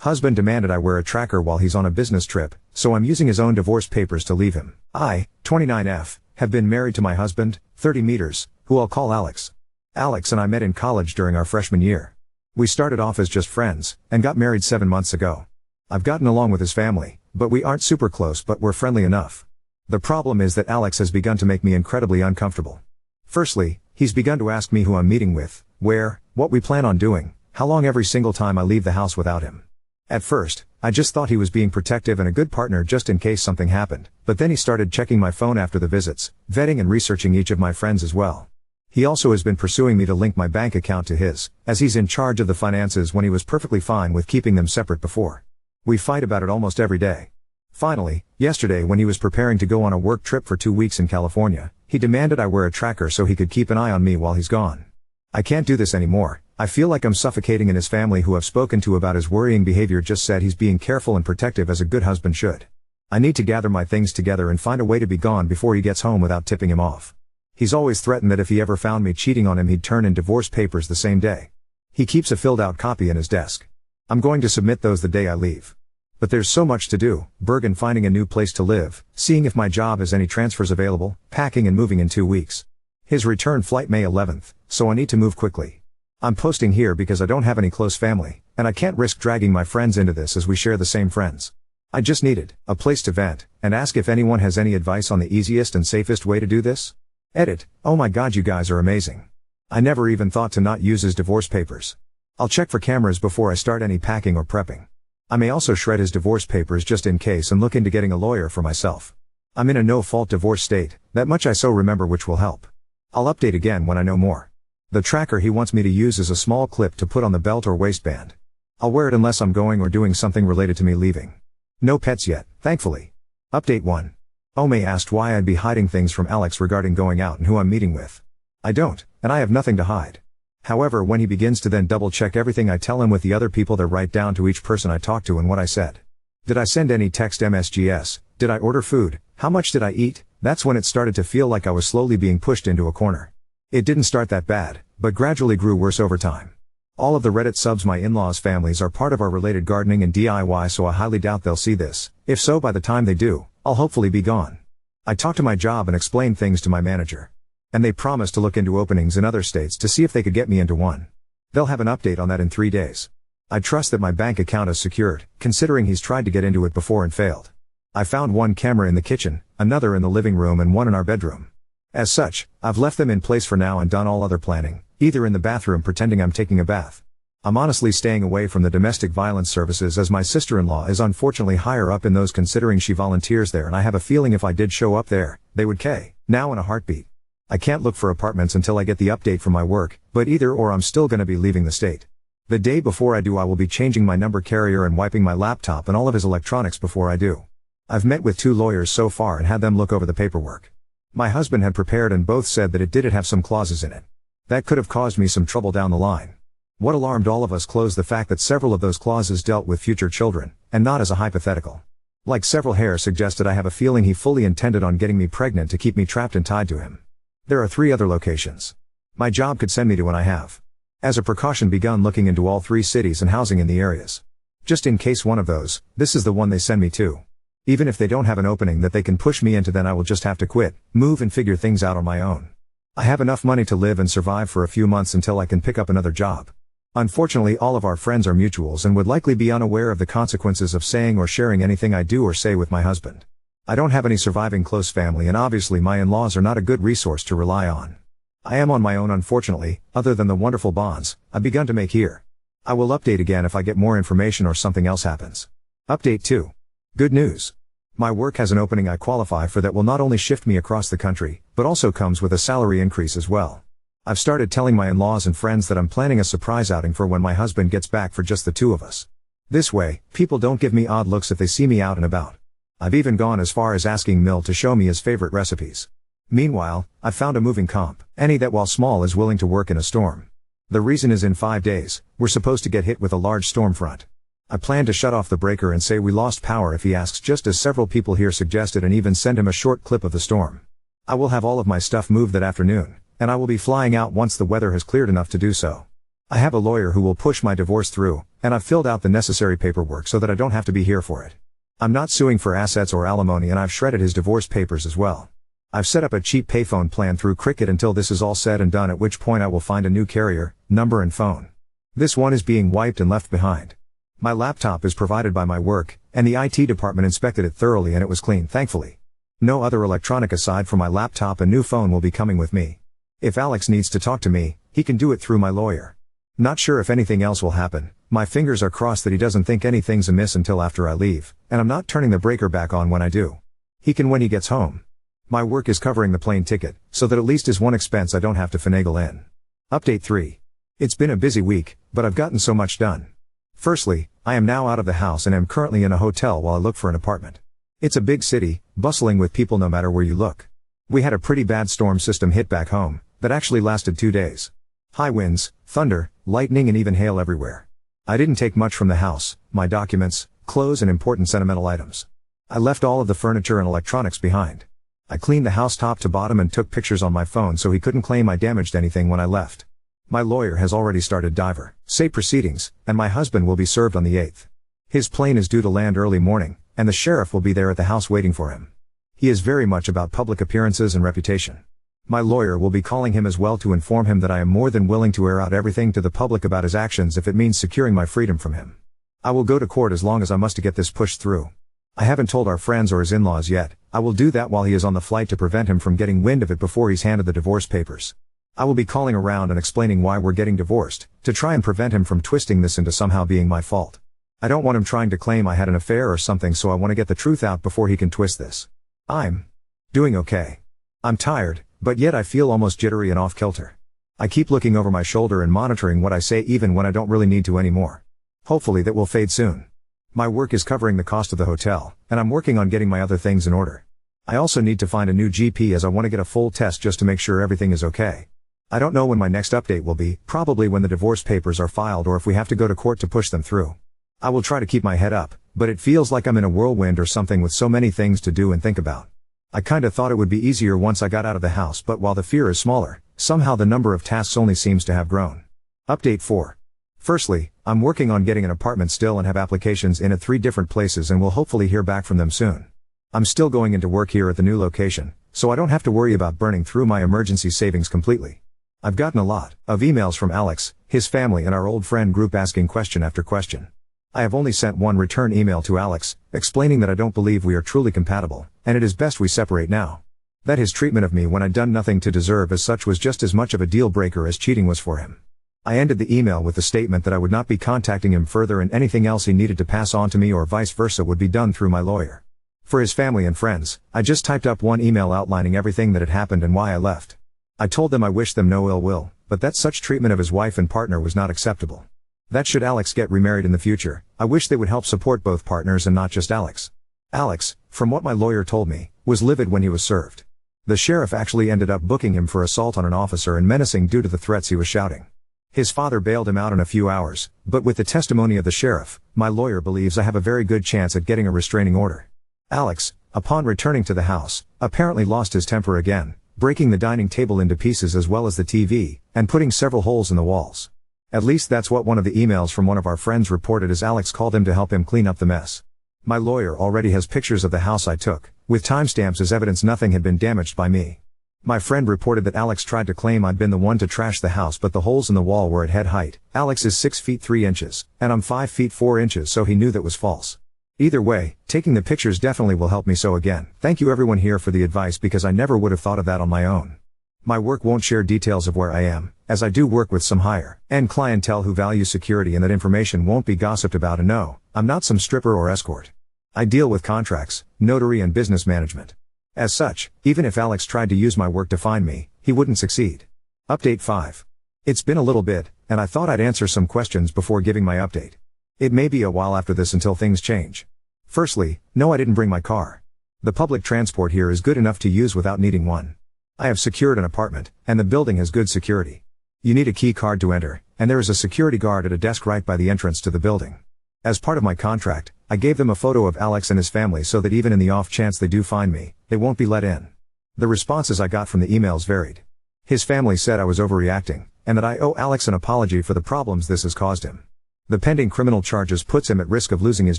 Husband demanded I wear a tracker while he's on a business trip, so I'm using his own divorce papers to leave him. I, 29F, have been married to my husband, 30 meters, who I'll call Alex. Alex and I met in college during our freshman year. We started off as just friends, and got married 7 months ago. I've gotten along with his family, but we aren't super close, but we're friendly enough. The problem is that Alex has begun to make me incredibly uncomfortable. Firstly, he's begun to ask me who I'm meeting with, where, what we plan on doing, how long every single time I leave the house without him. At first, I just thought he was being protective and a good partner just in case something happened, but then he started checking my phone after the visits, vetting and researching each of my friends as well. He also has been pursuing me to link my bank account to his, as he's in charge of the finances when he was perfectly fine with keeping them separate before. We fight about it almost every day. Finally, yesterday when he was preparing to go on a work trip for 2 weeks in California, he demanded I wear a tracker so he could keep an eye on me while he's gone. I can't do this anymore. I feel like I'm suffocating, and his family, who I've spoken to about his worrying behavior, just said he's being careful and protective as a good husband should. I need to gather my things together and find a way to be gone before he gets home without tipping him off. He's always threatened that if he ever found me cheating on him, he'd turn in divorce papers the same day. He keeps a filled out copy in his desk. I'm going to submit those the day I leave. But there's so much to do: Bergen, finding a new place to live, seeing if my job has any transfers available, packing and moving in 2 weeks. His return flight May 11th, so I need to move quickly. I'm posting here because I don't have any close family, and I can't risk dragging my friends into this as we share the same friends. I just needed a place to vent, and ask if anyone has any advice on the easiest and safest way to do this. Edit. Oh my god, you guys are amazing. I never even thought to not use his divorce papers. I'll check for cameras before I start any packing or prepping. I may also shred his divorce papers just in case and look into getting a lawyer for myself. I'm in a no-fault divorce state, that much I so remember, which will help. I'll update again when I know more. The tracker he wants me to use is a small clip to put on the belt or waistband. I'll wear it unless I'm going or doing something related to me leaving. No pets yet, thankfully. Update 1. Ome asked why I'd be hiding things from Alex regarding going out and who I'm meeting with. I don't, and I have nothing to hide. However, when he begins to then double-check everything I tell him with the other people there, right down to each person I talk to and what I said. Did I send any text MSGs? Did I order food? How much did I eat? That's when it started to feel like I was slowly being pushed into a corner. It didn't start that bad, but gradually grew worse over time. All of the Reddit subs, my in-laws' families, are part of our related gardening and DIY, so I highly doubt they'll see this. If so, by the time they do, I'll hopefully be gone. I talked to my job and explained things to my manager. And they promised to look into openings in other states to see if they could get me into one. They'll have an update on that in 3 days. I trust that my bank account is secured, considering he's tried to get into it before and failed. I found one camera in the kitchen, another in the living room, and one in our bedroom. As such, I've left them in place for now and done all other planning, either in the bathroom pretending I'm taking a bath. I'm honestly staying away from the domestic violence services as my sister-in-law is unfortunately higher up in those, considering she volunteers there, and I have a feeling if I did show up there, they would now in a heartbeat. I can't look for apartments until I get the update from my work, but either or I'm still gonna be leaving the state. The day before I do, I will be changing my number carrier and wiping my laptop and all of his electronics before I do. I've met with 2 lawyers so far and had them look over the paperwork. My husband had prepared and both said that it did have some clauses in it. That could have caused me some trouble down the line. What alarmed all of us closed the fact that several of those clauses dealt with future children, and not as a hypothetical. Like several hairs suggested, I have a feeling he fully intended on getting me pregnant to keep me trapped and tied to him. There are 3 other locations my job could send me to, and I have, as a precaution, begun looking into all 3 cities and housing in the areas. Just in case one of those, this is the one they send me to. Even if they don't have an opening that they can push me into, then I will just have to quit, move and figure things out on my own. I have enough money to live and survive for a few months until I can pick up another job. Unfortunately, all of our friends are mutuals and would likely be unaware of the consequences of saying or sharing anything I do or say with my husband. I don't have any surviving close family, and obviously my in-laws are not a good resource to rely on. I am on my own, unfortunately, other than the wonderful bonds I've begun to make here. I will update again if I get more information or something else happens. Update 2. Good news. My work has an opening I qualify for that will not only shift me across the country, but also comes with a salary increase as well. I've started telling my in-laws and friends that I'm planning a surprise outing for when my husband gets back for just the 2 of us. This way, people don't give me odd looks if they see me out and about. I've even gone as far as asking Mill to show me his favorite recipes. Meanwhile, I've found a moving comp, any that while small is willing to work in a storm. The reason is in 5 days, we're supposed to get hit with a large storm front. I plan to shut off the breaker and say we lost power if he asks, just as several people here suggested, and even send him a short clip of the storm. I will have all of my stuff moved that afternoon, and I will be flying out once the weather has cleared enough to do so. I have a lawyer who will push my divorce through, and I've filled out the necessary paperwork so that I don't have to be here for it. I'm not suing for assets or alimony, and I've shredded his divorce papers as well. I've set up a cheap payphone plan through Cricket until this is all said and done, at which point I will find a new carrier, number and phone. This one is being wiped and left behind. My laptop is provided by my work, and the IT department inspected it thoroughly and it was clean, thankfully. No other electronic aside from my laptop and new phone will be coming with me. If Alex needs to talk to me, he can do it through my lawyer. Not sure if anything else will happen. My fingers are crossed that he doesn't think anything's amiss until after I leave, and I'm not turning the breaker back on when I do. He can when he gets home. My work is covering the plane ticket, so that at least is one expense I don't have to finagle in. Update 3. It's been a busy week, but I've gotten so much done. Firstly, I am now out of the house and am currently in a hotel while I look for an apartment. It's a big city, bustling with people no matter where you look. We had a pretty bad storm system hit back home, that actually lasted 2 days. High winds, thunder, lightning and even hail everywhere. I didn't take much from the house, my documents, clothes and important sentimental items. I left all of the furniture and electronics behind. I cleaned the house top to bottom and took pictures on my phone so he couldn't claim I damaged anything when I left. My lawyer has already started say proceedings, and my husband will be served on the 8th. His plane is due to land early morning, and the sheriff will be there at the house waiting for him. He is very much about public appearances and reputation. My lawyer will be calling him as well to inform him that I am more than willing to air out everything to the public about his actions if it means securing my freedom from him. I will go to court as long as I must to get this pushed through. I haven't told our friends or his in-laws yet. I will do that while he is on the flight to prevent him from getting wind of it before he's handed the divorce papers. I will be calling around and explaining why we're getting divorced, to try and prevent him from twisting this into somehow being my fault. I don't want him trying to claim I had an affair or something, so I want to get the truth out before he can twist this. I'm doing okay. I'm tired, but yet I feel almost jittery and off-kilter. I keep looking over my shoulder and monitoring what I say even when I don't really need to anymore. Hopefully that will fade soon. My work is covering the cost of the hotel, and I'm working on getting my other things in order. I also need to find a new GP as I want to get a full test just to make sure everything is okay. I don't know when my next update will be, probably when the divorce papers are filed or if we have to go to court to push them through. I will try to keep my head up, but it feels like I'm in a whirlwind or something with so many things to do and think about. I kinda thought it would be easier once I got out of the house, but while the fear is smaller, somehow the number of tasks only seems to have grown. Update 4. Firstly, I'm working on getting an apartment still and have applications in at 3 different places and will hopefully hear back from them soon. I'm still going into work here at the new location, so I don't have to worry about burning through my emergency savings completely. I've gotten a lot of emails from Alex, his family and our old friend group asking question after question. I have only sent one return email to Alex, explaining that I don't believe we are truly compatible, and it is best we separate now. That his treatment of me when I'd done nothing to deserve as such was just as much of a deal breaker as cheating was for him. I ended the email with the statement that I would not be contacting him further and anything else he needed to pass on to me or vice versa would be done through my lawyer. For his family and friends, I just typed up one email outlining everything that had happened and why I left. I told them I wished them no ill will, but that such treatment of his wife and partner was not acceptable. That should Alex get remarried in the future, I wish they would help support both partners and not just Alex. Alex, from what my lawyer told me, was livid when he was served. The sheriff actually ended up booking him for assault on an officer and menacing due to the threats he was shouting. His father bailed him out in a few hours, but with the testimony of the sheriff, my lawyer believes I have a very good chance at getting a restraining order. Alex, upon returning to the house, apparently lost his temper again, breaking the dining table into pieces as well as the TV, and putting several holes in the walls. At least that's what one of the emails from one of our friends reported as Alex called him to help him clean up the mess. My lawyer already has pictures of the house I took, with timestamps as evidence nothing had been damaged by me. My friend reported that Alex tried to claim I'd been the one to trash the house, but the holes in the wall were at head height. Alex is 6 feet 3 inches, and I'm 5 feet 4 inches, so he knew that was false. Either way, taking the pictures definitely will help me. So again, thank you everyone here for the advice because I never would have thought of that on my own. My work won't share details of where I am, as I do work with some higher-end clientele who value security and that information won't be gossiped about, and no, I'm not some stripper or escort. I deal with contracts, notary and business management. As such, even if Alex tried to use my work to find me, he wouldn't succeed. Update 5. It's been a little bit, and I thought I'd answer some questions before giving my update. It may be a while after this until things change. Firstly, no, I didn't bring my car. The public transport here is good enough to use without needing one. I have secured an apartment, and the building has good security. You need a key card to enter, and there is a security guard at a desk right by the entrance to the building. As part of my contract, I gave them a photo of Alex and his family so that even in the off chance they do find me, they won't be let in. The responses I got from the emails varied. His family said I was overreacting, and that I owe Alex an apology for the problems this has caused him. The pending criminal charges puts him at risk of losing his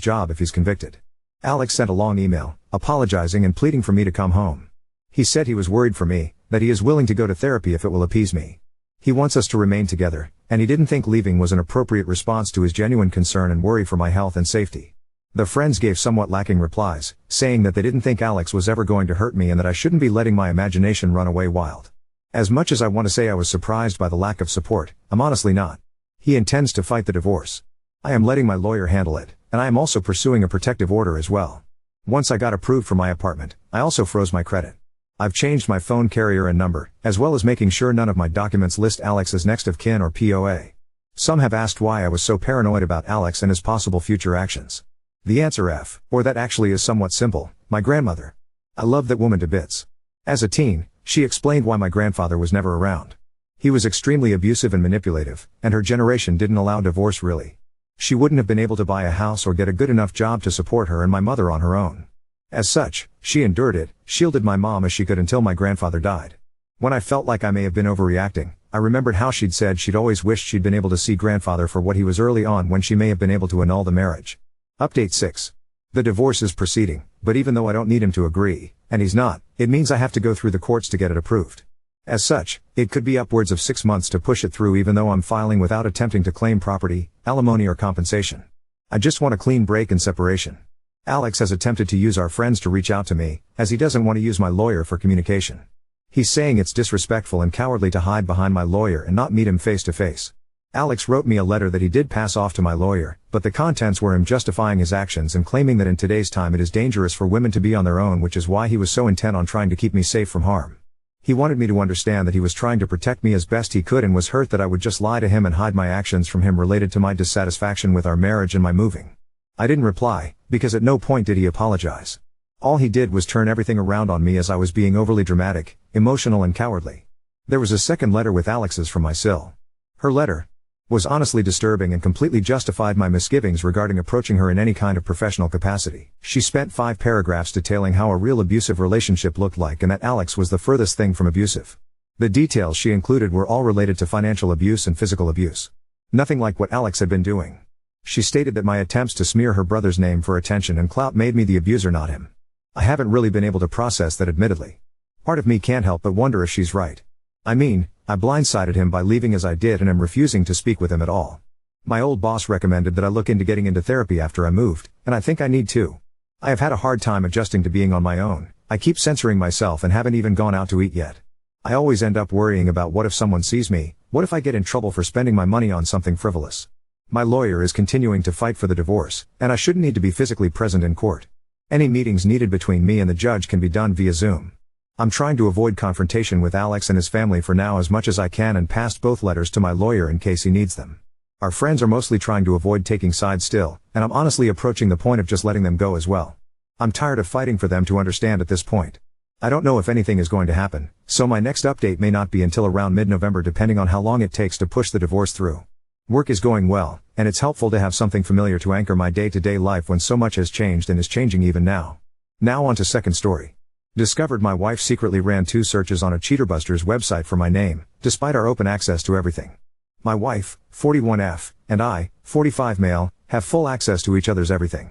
job if he's convicted. Alex sent a long email, apologizing and pleading for me to come home. He said he was worried for me, that he is willing to go to therapy if it will appease me. He wants us to remain together, and he didn't think leaving was an appropriate response to his genuine concern and worry for my health and safety. The friends gave somewhat lacking replies, saying that they didn't think Alex was ever going to hurt me and that I shouldn't be letting my imagination run away wild. As much as I want to say I was surprised by the lack of support, I'm honestly not. He intends to fight the divorce. I am letting my lawyer handle it, and I am also pursuing a protective order as well. Once I got approved for my apartment, I also froze my credit. I've changed my phone carrier and number, as well as making sure none of my documents list Alex as next of kin or POA. Some have asked why I was so paranoid about Alex and his possible future actions. The answer or that actually is somewhat simple, my grandmother. I love that woman to bits. As a teen, she explained why my grandfather was never around. He was extremely abusive and manipulative, and her generation didn't allow divorce really. She wouldn't have been able to buy a house or get a good enough job to support her and my mother on her own. As such, she endured it, shielded my mom as she could until my grandfather died. When I felt like I may have been overreacting, I remembered how she'd said she'd always wished she'd been able to see grandfather for what he was early on when she may have been able to annul the marriage. Update 6. The divorce is proceeding, but even though I don't need him to agree, and he's not, it means I have to go through the courts to get it approved. As such, it could be upwards of 6 months to push it through even though I'm filing without attempting to claim property, alimony or compensation. I just want a clean break and separation. Alex has attempted to use our friends to reach out to me, as he doesn't want to use my lawyer for communication. He's saying it's disrespectful and cowardly to hide behind my lawyer and not meet him face to face. Alex wrote me a letter that he did pass off to my lawyer, but the contents were him justifying his actions and claiming that in today's time it is dangerous for women to be on their own, which is why he was so intent on trying to keep me safe from harm. He wanted me to understand that he was trying to protect me as best he could and was hurt that I would just lie to him and hide my actions from him related to my dissatisfaction with our marriage and my moving. I didn't reply, because at no point did he apologize. All he did was turn everything around on me as I was being overly dramatic, emotional and cowardly. There was a second letter with Alex's from my sil. Her letter was honestly disturbing and completely justified my misgivings regarding approaching her in any kind of professional capacity. She spent 5 paragraphs detailing how a real abusive relationship looked like and that Alex was the furthest thing from abusive. The details she included were all related to financial abuse and physical abuse. Nothing like what Alex had been doing. She stated that my attempts to smear her brother's name for attention and clout made me the abuser, not him. I haven't really been able to process that, admittedly. Part of me can't help but wonder if she's right. I mean, I blindsided him by leaving as I did and am refusing to speak with him at all. My old boss recommended that I look into getting into therapy after I moved, and I think I need to. I have had a hard time adjusting to being on my own. I keep censoring myself and haven't even gone out to eat yet. I always end up worrying about what if someone sees me, what if I get in trouble for spending my money on something frivolous. My lawyer is continuing to fight for the divorce, and I shouldn't need to be physically present in court. Any meetings needed between me and the judge can be done via Zoom. I'm trying to avoid confrontation with Alex and his family for now as much as I can and passed both letters to my lawyer in case he needs them. Our friends are mostly trying to avoid taking sides still, and I'm honestly approaching the point of just letting them go as well. I'm tired of fighting for them to understand at this point. I don't know if anything is going to happen, so my next update may not be until around mid-November depending on how long it takes to push the divorce through. Work is going well, and it's helpful to have something familiar to anchor my day-to-day life when so much has changed and is changing even now. Now on to second story. Discovered my wife secretly ran 2 searches on a Cheaterbusters website for my name, despite our open access to everything. My wife, 41F, and I, 45 male, have full access to each other's everything.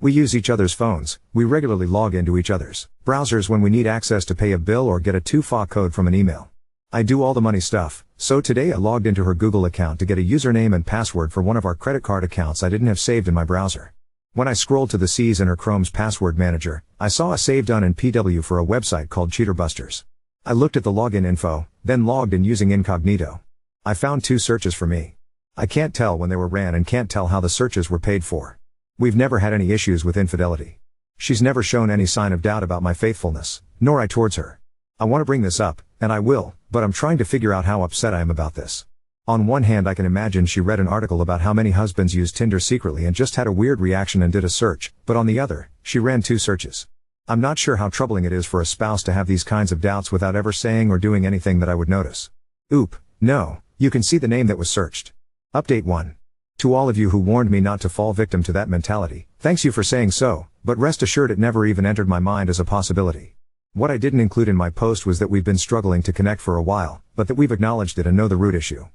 We use each other's phones, we regularly log into each other's browsers when we need access to pay a bill or get a 2FA code from an email. I do all the money stuff, so today I logged into her Google account to get a username and password for one of our credit card accounts I didn't have saved in my browser. When I scrolled to the C's in her Chrome's password manager, I saw a save done in PW for a website called Cheaterbusters. I looked at the login info, then logged in using incognito. I found 2 searches for me. I can't tell when they were ran and can't tell how the searches were paid for. We've never had any issues with infidelity. She's never shown any sign of doubt about my faithfulness, nor I towards her. I want to bring this up, and I will, but I'm trying to figure out how upset I am about this. On one hand, I can imagine she read an article about how many husbands use Tinder secretly and just had a weird reaction and did a search, but on the other, she ran 2 searches. I'm not sure how troubling it is for a spouse to have these kinds of doubts without ever saying or doing anything that I would notice. Oop, no, you can see the name that was searched. Update 1. To all of you who warned me not to fall victim to that mentality, thanks you for saying so, but rest assured it never even entered my mind as a possibility. What I didn't include in my post was that we've been struggling to connect for a while, but that we've acknowledged it and know the root issue.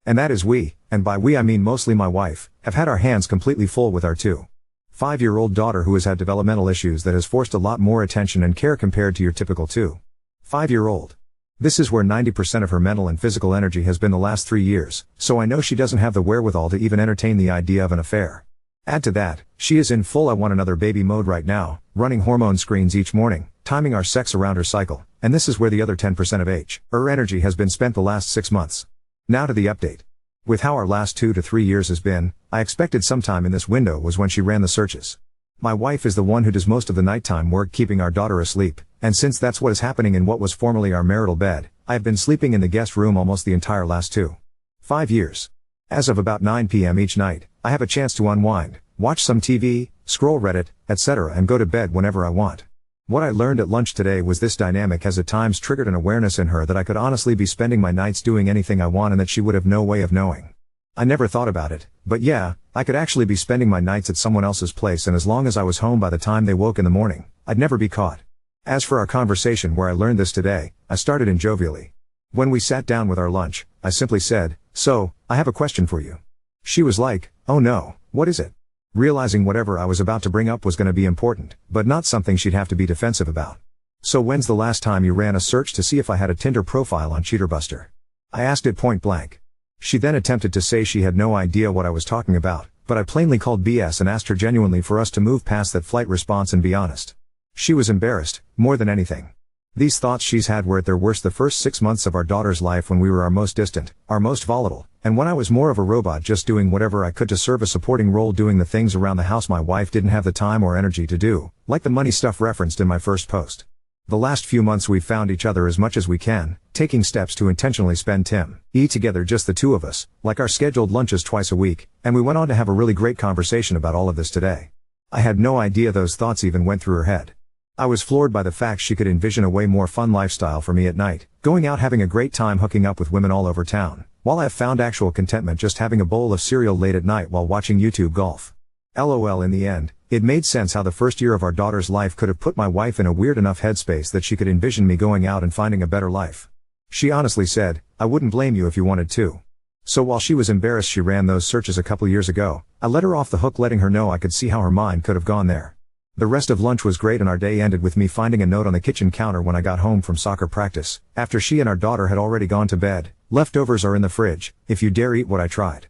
And that is we, and by we I mean mostly my wife, have had our hands completely full with our 2-5-year-old daughter who has had developmental issues that has forced a lot more attention and care compared to your typical 2-5-year-old. This is where 90% of her mental and physical energy has been the last 3 years, so I know she doesn't have the wherewithal to even entertain the idea of an affair. Add to that, she is in full I want another baby mode right now, running hormone screens each morning, timing our sex around her cycle, and this is where the other 10% of her energy has been spent the last 6 months. Now to the update. With how our last 2 to 3 years has been, I expected sometime in this window was when she ran the searches. My wife is the one who does most of the nighttime work keeping our daughter asleep, and since that's what is happening in what was formerly our marital bed, I have been sleeping in the guest room almost the entire last 2-5 years. As of about 9 p.m. each night, I have a chance to unwind, watch some TV, scroll Reddit, etc. and go to bed whenever I want. What I learned at lunch today was this dynamic has at times triggered an awareness in her that I could honestly be spending my nights doing anything I want and that she would have no way of knowing. I never thought about it, but yeah, I could actually be spending my nights at someone else's place and as long as I was home by the time they woke in the morning, I'd never be caught. As for our conversation where I learned this today, I started in jovially. When we sat down with our lunch, I simply said, "So, I have a question for you." She was like, "Oh no, what is it?" Realizing whatever I was about to bring up was going to be important, but not something she'd have to be defensive about. "So when's the last time you ran a search to see if I had a Tinder profile on Cheaterbuster?" I asked it point blank. She then attempted to say she had no idea what I was talking about, but I plainly called BS and asked her genuinely for us to move past that flight response and be honest. She was embarrassed, more than anything. These thoughts she's had were at their worst the first 6 months of our daughter's life when we were our most distant, our most volatile, and when I was more of a robot just doing whatever I could to serve a supporting role doing the things around the house my wife didn't have the time or energy to do, like the money stuff referenced in my first post. The last few months we've found each other as much as we can, taking steps to intentionally spend together just the two of us, like our scheduled lunches twice a week, and we went on to have a really great conversation about all of this today. I had no idea those thoughts even went through her head. I was floored by the fact she could envision a way more fun lifestyle for me at night, going out having a great time hooking up with women all over town, while I've found actual contentment just having a bowl of cereal late at night while watching YouTube golf. LOL. In the end, it made sense how the first year of our daughter's life could have put my wife in a weird enough headspace that she could envision me going out and finding a better life. She honestly said, "I wouldn't blame you if you wanted to." So while she was embarrassed she ran those searches a couple years ago, I let her off the hook letting her know I could see how her mind could have gone there. The rest of lunch was great and our day ended with me finding a note on the kitchen counter when I got home from soccer practice, after she and our daughter had already gone to bed. "Leftovers are in the fridge, if you dare eat what I tried."